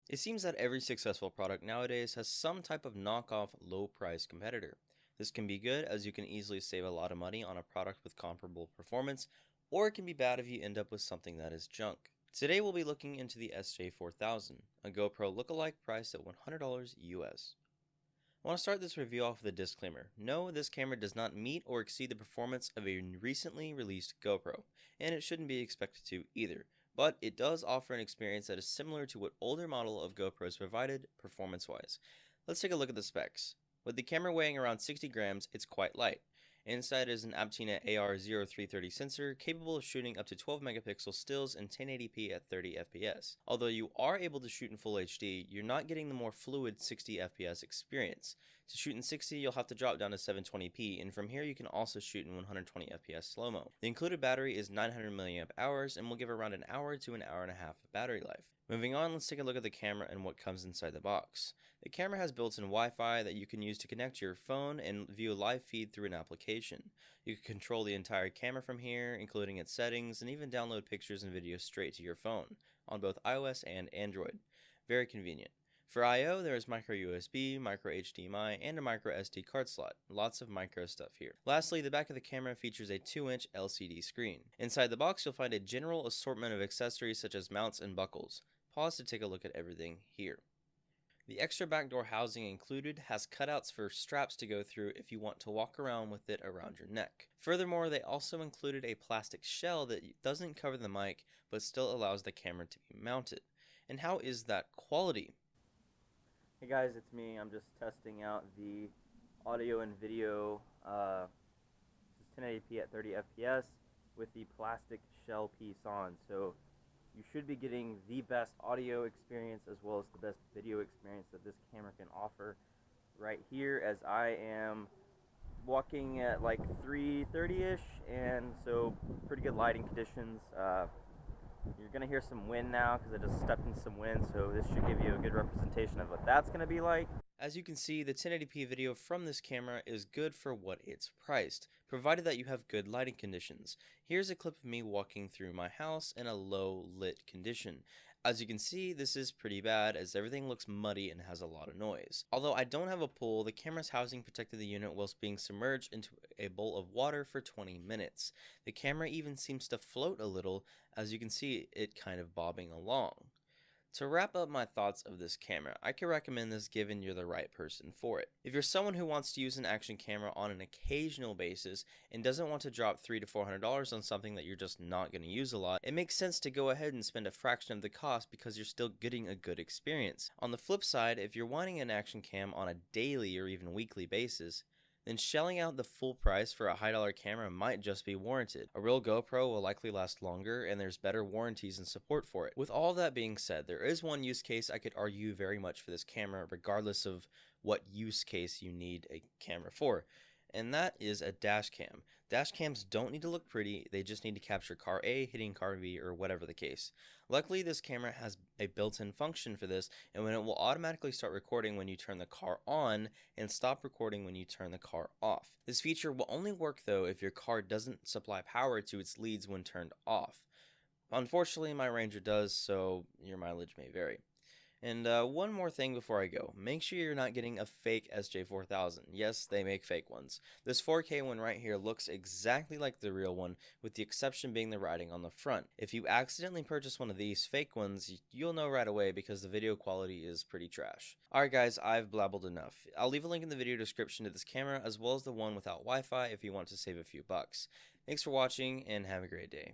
It seems that every successful product nowadays has some type of knockoff low price competitor. This can be good as you can easily save a lot of money on a product with comparable performance, or it can be bad if you end up with something that is junk. Today we'll be looking into the SJ4000, a GoPro lookalike priced at $100 US. I want to start this review off with a disclaimer. No, this camera does not meet or exceed the performance of a recently released GoPro, and it shouldn't be expected to either, but it does offer an experience that is similar to what older model of GoPros provided performance-wise. Let's take a look at the specs. With the camera weighing around 60 grams, it's quite light. Inside is an Aptina AR0330 sensor capable of shooting up to 12 megapixel stills in 1080p at 30 fps. Although you are able to shoot in full HD, you're not getting the more fluid 60 fps experience. To shoot in 60, you'll have to drop down to 720p, and from here you can also shoot in 120 fps slow-mo. The included battery is 900 mAh and will give around an hour to an hour and a half of battery life. Moving on, let's take a look at the camera and what comes inside the box. The camera has built-in Wi-Fi that you can use to connect to your phone and view a live feed through an application. You can control the entire camera from here, including its settings, and even download pictures and videos straight to your phone, on both iOS and Android. Very convenient. For I/O, there is micro USB, micro HDMI, and a micro SD card slot. Lots of micro stuff here. Lastly, the back of the camera features a 2-inch LCD screen. Inside the box, you'll find a general assortment of accessories such as mounts and buckles. Pause to take a look at everything here. The extra backdoor housing included has cutouts for straps to go through if you want to walk around with it around your neck. Furthermore, they also included a plastic shell that doesn't cover the mic but still allows the camera to be mounted. And how is that quality? Hey guys, it's me. I'm just testing out the audio and video. This is 1080p at 30 fps with the plastic shell piece on. So you should be getting the best audio experience as well as the best video experience that this camera can offer right here, as I am walking at like 3:30ish, and so pretty good lighting conditions. You're gonna hear some wind now because I just stepped in some wind, so this should give you a good representation of what that's gonna be like. As you can see, the 1080p video from this camera is good for what it's priced, provided that you have good lighting conditions. Here's a clip of me walking through my house in a low lit condition. As you can see, this is pretty bad as everything looks muddy and has a lot of noise. Although I don't have a pool, the camera's housing protected the unit whilst being submerged into a bowl of water for 20 minutes. The camera even seems to float a little, as you can see it kind of bobbing along. To wrap up my thoughts of this camera, I can recommend this given you're the right person for it. If you're someone who wants to use an action camera on an occasional basis and doesn't want to drop $300 to $400 on something that you're just not going to use a lot, it makes sense to go ahead and spend a fraction of the cost because you're still getting a good experience. On the flip side, if you're wanting an action cam on a daily or even weekly basis, then shelling out the full price for a high dollar camera might just be warranted. A real GoPro will likely last longer and there's better warranties and support for it. With all that being said, there is one use case I could argue very much for this camera regardless of what use case you need a camera for. And that is a dash cam. Dash cams don't need to look pretty, they just need to capture car A hitting car B or whatever the case. Luckily, this camera has a built-in function for this, and when it will automatically start recording when you turn the car on and stop recording when you turn the car off. This feature will only work though if your car doesn't supply power to its leads when turned off. Unfortunately, my Ranger does, so your mileage may vary. And one more thing before I go. Make sure you're not getting a fake SJ4000. Yes, they make fake ones. This 4K one right here looks exactly like the real one, with the exception being the writing on the front. If you accidentally purchase one of these fake ones, you'll know right away because the video quality is pretty trash. Alright guys, I've blabbled enough. I'll leave a link in the video description to this camera as well as the one without Wi-Fi if you want to save a few bucks. Thanks for watching and have a great day.